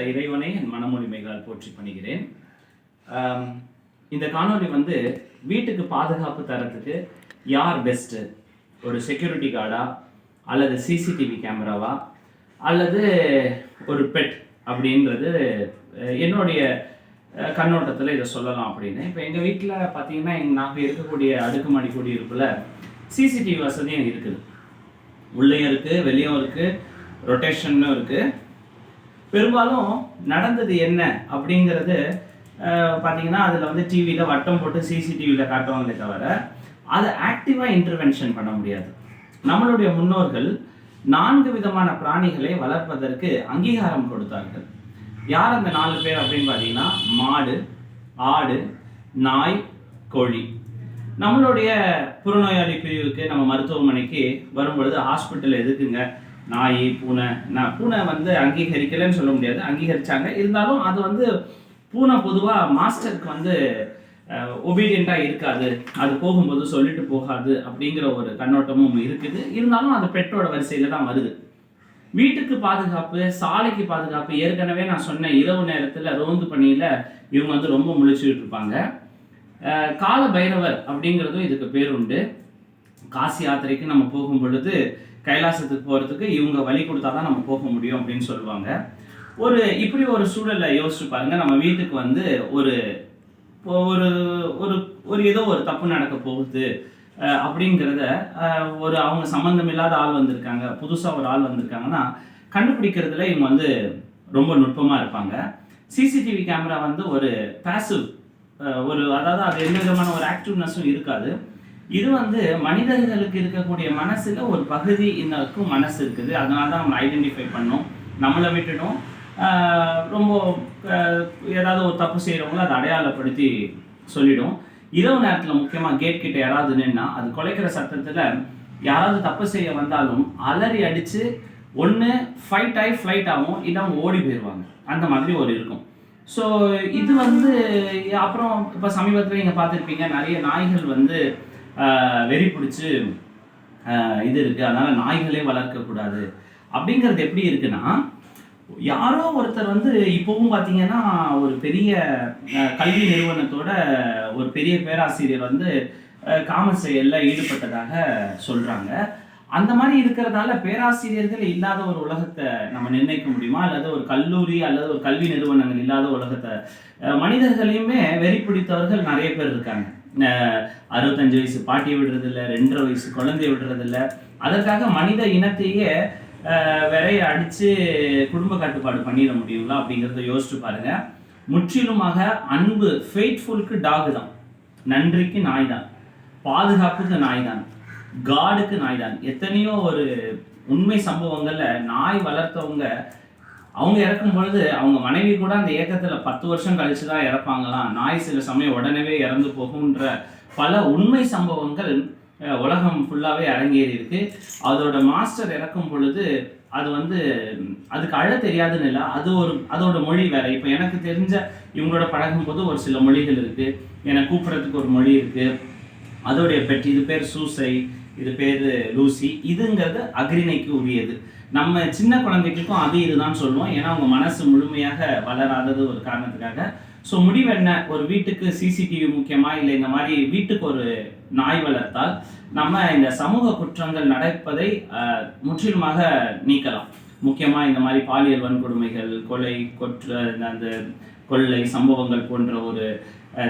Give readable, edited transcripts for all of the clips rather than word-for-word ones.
இறைவனை என் மனமொழிமைகளால் போற்றி பண்ணுகிறேன். இந்த காணொலி வீட்டுக்கு பாதுகாப்பு தரத்துக்கு யார் பெஸ்ட்டு, ஒரு செக்யூரிட்டி கார்டா அல்லது சிசிடிவி கேமராவா அல்லது ஒரு பெட் அப்படின்றது என்னுடைய கண்ணோட்டத்தில் இதை சொல்லலாம் அப்படின்னு. இப்போ எங்கள் வீட்டில் பார்த்தீங்கன்னா நாங்கள் இருக்கக்கூடிய அடுக்குமாடி குடியிருப்பில் சிசிடிவி வசதியும் இருக்குது. உள்ளேயும் இருக்குது, வெளியும் இருக்குது, ரொட்டேஷனும் இருக்குது. பெரும்பாலும் நடந்தது என்ன அப்படிங்கிறது பார்த்தீங்கன்னா அதில் டிவியில் வட்டம் போட்டு சிசிடிவியில் காட்டுவாங்களே தவிர அதை ஆக்டிவாக இன்டர்வென்ஷன் பண்ண முடியாது. நம்மளுடைய முன்னோர்கள் 4 விதமான பிராணிகளை வளர்ப்பதற்கு அங்கீகாரம் கொடுத்தார்கள். யார் அந்த 4 பேர் அப்படின்னு பார்த்தீங்கன்னா மாடு, ஆடு, நாய், கோழி. நம்மளுடைய புறநோயாளி பிரிவுக்கு நம்ம மருத்துவமனைக்கு வரும்பொழுது ஹாஸ்பிட்டல் எதுக்குங்க, நாய், பூனை. பூனை அங்கீகரிக்கலைன்னு சொல்ல முடியாது, அங்கீகரிச்சாங்க. இருந்தாலும் அது பூனை பொதுவாக மாஸ்டருக்கு ஒபீடியண்ட்டாக இருக்காது, அது போகும்போது சொல்லிட்டு போகாது அப்படிங்கிற ஒரு கண்ணோட்டமும் இருக்குது. இருந்தாலும் அது பெட்டோட வரிசையில் தான் வருது. வீட்டுக்கு பாதுகாப்பு, சாலைக்கு பாதுகாப்பு. ஏற்கனவே நான் சொன்ன இரவு நேரத்தில் ரோந்து பணியில் இவங்க ரொம்ப முழிச்சுக்கிட்டு இருப்பாங்க. கால பைரவர் அப்படிங்கிறதும் இதுக்கு பேர் உண்டு. காசி யாத்திரைக்கு நம்ம போகும் பொழுது கைலாசத்துக்கு போகிறதுக்கு இவங்க வழி கொடுத்தா தான் நம்ம போக முடியும் அப்படின்னு சொல்லுவாங்க. இப்படி ஒரு சூழலை யோசிச்சு பாருங்க. நம்ம வீட்டுக்கு ஒரு ஒரு ஒரு ஏதோ ஒரு தப்பு நடக்க போகுது அப்படிங்கிறத அவங்க சம்மந்தம் இல்லாத ஆள் வந்திருக்காங்க, புதுசாக ஒரு ஆள் வந்திருக்காங்கன்னா கண்டுபிடிக்கிறதுல இவங்க ரொம்ப நுட்பமாக இருப்பாங்க. சிசிடிவி கேமரா ஒரு பேசிவ், அதாவது அது எந்த விதமான ஒரு ஆக்டிவ்னஸும் இருக்காது. இது மனிதர்களுக்கு இருக்கக்கூடிய மனசுல ஒரு பகுதி இன்னக்கும் மனசு இருக்குது. அதனால தான் நம்ம ஐடென்டிஃபை பண்ணோம். நம்மளை விட்டுடும் ரொம்ப ஏதாவது ஒரு தப்பு செய்கிறவங்கள அதை அடையாளப்படுத்தி சொல்லிடும். இரவு நேரத்தில் முக்கியமாக கேட் கிட்ட யாராவது நின்னா அது குலைக்கிற சத்தத்தில் யாராவது தப்பு செய்ய வந்தாலும் அலறி அடித்து ஒன்று ஃபைட் ஆகி ஃப்ளைட் ஆகும், இல்லை அவங்க ஓடி போயிடுவாங்க. அந்த மாதிரி ஒரு இருக்கும். ஸோ இது அப்புறம் இப்போ சமீபத்தில் நீங்கள் பார்த்துருப்பீங்க, நிறைய நாய்கள் வெறி பிடிச்சி இது இருக்குது, அதனால் நாய்களே வளர்க்கக்கூடாது அப்படிங்கிறது எப்படி இருக்குன்னா, யாரோ ஒருத்தர் இப்போவும் பார்த்தீங்கன்னா ஒரு பெரிய கல்வி நிறுவனத்தோட ஒரு பெரிய பேராசிரியர் காம செயலில் ஈடுபட்டதாக சொல்கிறாங்க. அந்த மாதிரி இருக்கிறதால பேராசிரியர்கள் இல்லாத ஒரு உலகத்தை நம்ம நிர்ணயிக்க முடியுமா? அல்லது ஒரு கல்லூரி அல்லது ஒரு கல்வி நிறுவனங்கள் இல்லாத உலகத்தை? மனிதர்களையுமே வெறி பிடித்தவர்கள் நிறைய பேர் இருக்காங்க. 65 வயசு பாட்டியை விடுறதில்ல, 2.5 வயசு குழந்தைய விடுறதில்ல. அதற்காக மனித இனத்தையே விரைய அடித்து குடும்ப கட்டுப்பாடு பண்ணிட முடியுங்களா அப்படிங்கிறத யோசிச்சு பாருங்க. முற்றிலுமாக அன்பு, ஃபெய்ட்ஃபுல்க்கு டாக் தான், நன்றிக்கு நாய் தான், பாதுகாப்புக்கு நாய் தான், காடுக்கு நாய் தான். எத்தனையோ ஒரு உண்மை சம்பவங்கள்ல நாய் வளர்த்தவங்க அவங்க இறக்கும் பொழுது அவங்க மனைவி கூட அந்த இயக்கத்தில் 10 வருஷம் கழிச்சு தான் இறப்பாங்களாம். நாய் சில சமயம் உடனே இறந்து போகுன்ற பல உண்மை சம்பவங்கள் உலகம் ஃபுல்லாகவே அரங்கேறி இருக்கு. அதோட மாஸ்டர் இறக்கும் பொழுது அது அதுக்கு அழ தெரியாதுன்னு இல்லை, அதோட மொழி வேற. இப்போ எனக்கு தெரிஞ்ச இவங்களோட பழகும் போது ஒரு சில மொழிகள் இருக்கு. என்னை கூப்பிட்றதுக்கு ஒரு மொழி இருக்கு. அதோடைய பெட், இது பேர் சூசை, இது பேர் லூசி. இதுங்கிறது அக்ரிணைக்கு உரியது. நம்ம சின்ன குழந்தைகளுக்கும் அது இதுதான் சொல்லுவோம், ஏன்னா அவங்க மனசு முழுமையாக வளராதது ஒரு காரணத்துக்காக. ஸோ முடிவு என்ன, ஒரு வீட்டுக்கு சிசிடிவி முக்கியமா, இல்லை இந்த மாதிரி வீட்டுக்கு ஒரு நாய் வளர்த்தால் நம்ம இந்த சமூக குற்றங்கள் நடப்பதை முற்றிலுமாக நீக்கலாம். முக்கியமாக இந்த மாதிரி பாலியல் வன்கொடுமைகள், கொலை, அந்த கொள்ளை சம்பவங்கள் போன்ற ஒரு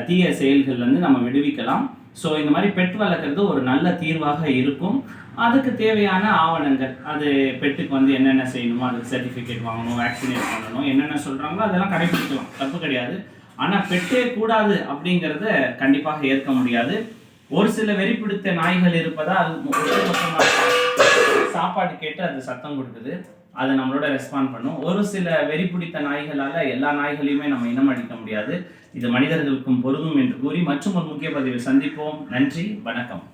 தீய செயல்கள் நம்ம விடுவிக்கலாம். ஸோ இந்த மாதிரி பெட் வளர்க்குறது ஒரு நல்ல தீர்வாக இருக்கும். அதுக்கு தேவையான ஆவணங்கள், அது பெட்டுக்கு என்னென்ன செய்யணுமோ, அதுக்கு சர்டிஃபிகேட் வாங்கணும், வேக்சினேட் பண்ணணும், என்னென்ன சொல்கிறாங்களோ அதெல்லாம் கடைபிடிக்கலாம், தப்பு கிடையாது. ஆனால் பெட்டே கூடாது அப்படிங்கிறத கண்டிப்பாக ஏற்க முடியாது. ஒரு சில வெறிப்பிடித்த நாய்கள் இருப்பதால் சாப்பாடு கேட்டு அது சத்தம் கொடுக்குது, அது நம்மளோட ரெஸ்பாண்ட் பண்ணும். ஒரு சில வெறி பிடித்த நாய்களால் எல்லா நாய்களையுமே நம்ம இனம் அளிக்க முடியாது. இது மனிதர்களுக்கும் பொருந்தும் என்று கூறி மற்றும் ஒரு முக்கிய பதிவில் சந்திப்போம். நன்றி, வணக்கம்.